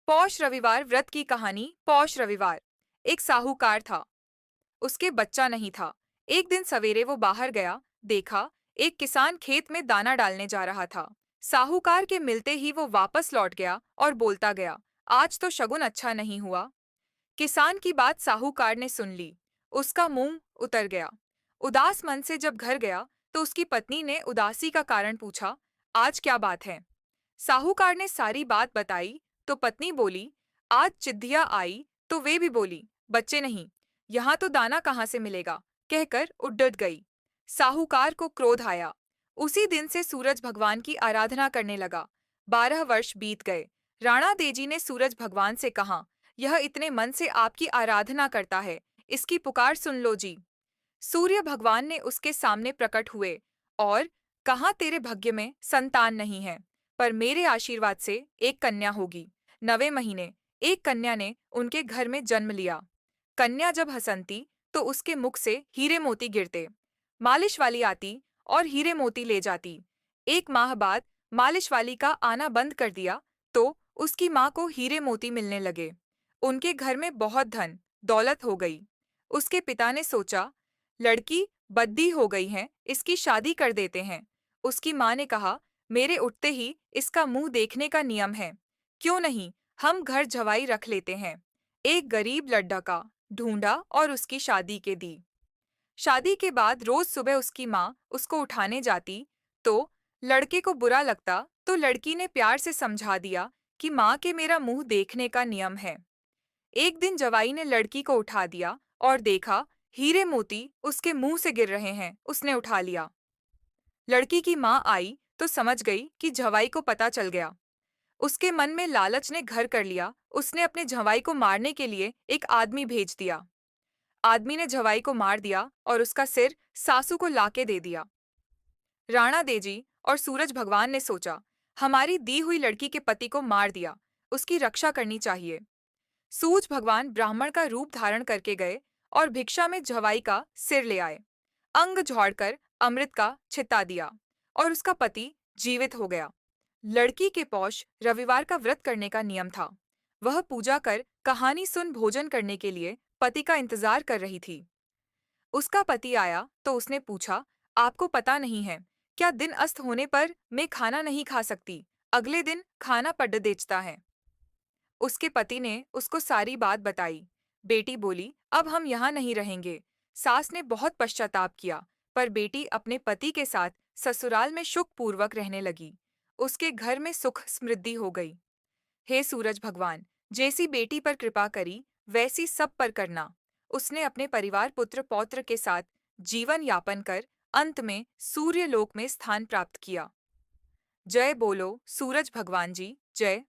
पौष रविवार व्रत की कहानी। पौष रविवार। एक साहूकार था। उसके बच्चा नहीं था। एक दिन सवेरे वो बाहर गया। देखा, एक किसान खेत में दाना डालने जा रहा था। साहूकार के मिलते ही वो वापस लौट गया और बोलता गया, आज तो शगुन अच्छा नहीं हुआ। किसान की बात साहूकार ने सुन ली। उसका मुंह उतर गया। उदास मन से जब घर गया तो उसकी पत्नी ने उदासी का कारण पूछा, आज क्या बात है? साहूकार ने सारी बात बताई तो पत्नी बोली, आज चिद्धिया आई तो वे भी बोली, बच्चे नहीं, यहाँ तो दाना कहाँ से मिलेगा, कहकर उड्डट गई। साहूकार को क्रोध आया। उसी दिन से सूरज भगवान की आराधना करने लगा। 12 वर्ष बीत गए। राणा देजी ने सूरज भगवान से कहा, यह इतने मन से आपकी आराधना करता है, इसकी पुकार सुन लो जी। सूर्य भगवान ने उसके सामने प्रकट हुए और कहा, तेरे भाग्य में संतान नहीं है, पर मेरे आशीर्वाद से एक कन्या होगी। 9वें महीने एक कन्या ने उनके घर में जन्म लिया। कन्या जब हंसती तो उसके मुख से हीरे मोती गिरते। मालिश वाली आती और हीरे मोती ले जाती। 1 माह बाद मालिश वाली का आना बंद कर दिया तो उसकी माँ को हीरे मोती मिलने लगे। उनके घर में बहुत धन दौलत हो गई। उसके पिता ने सोचा, लड़की बद्दी हो गई है, इसकी शादी कर देते हैं। उसकी माँ ने कहा, मेरे उठते ही इसका मुंह देखने का नियम है, क्यों नहीं हम घर जवाई रख लेते हैं। एक गरीब लड़का का ढूंढा और उसकी शादी के दी। शादी के बाद रोज सुबह उसकी माँ उसको उठाने जाती तो लड़के को बुरा लगता, तो लड़की ने प्यार से समझा दिया कि माँ के मेरा मुंह देखने का नियम है। एक दिन जवाई ने लड़की को उठा दिया और देखा, हीरे मोती उसके मुंह से गिर रहे हैं। उसने उठा लिया। लड़की की माँ आई तो समझ गई कि जवाई को पता चल गया। उसके मन में लालच ने घर कर लिया। उसने अपने जवाई को मारने के लिए एक आदमी भेज दिया। आदमी ने जवाई को मार दिया और उसका सिर सासू को लाके दे दिया। राणा देजी और सूरज भगवान ने सोचा, हमारी दी हुई लड़की के पति को मार दिया, उसकी रक्षा करनी चाहिए। सूरज भगवान ब्राह्मण का रूप धारण करके गए और भिक्षा में जवाई का सिर ले आए। अंग झाड़कर अमृत का छिता दिया और उसका पति जीवित हो गया। लड़की के पौष रविवार का व्रत करने का नियम था। वह पूजा कर कहानी सुन भोजन करने के लिए पति का इंतजार कर रही थी। उसका पति आया तो उसने पूछा, आपको पता नहीं है क्या दिन अस्त होने पर मैं खाना नहीं खा सकती, अगले दिन खाना पड़ देता है। उसके पति ने उसको सारी बात बताई। बेटी बोली, अब हम यहाँ नहीं रहेंगे। सास ने बहुत पश्चाताप किया, पर बेटी अपने पति के साथ ससुराल में सुख पूर्वक रहने लगी। उसके घर में सुख समृद्धि हो गई। हे सूरज भगवान, जैसी बेटी पर कृपा करी वैसी सब पर करना। उसने अपने परिवार पुत्र पौत्र के साथ जीवन यापन कर अंत में सूर्य लोक में स्थान प्राप्त किया। जय बोलो सूरज भगवान जी, जय।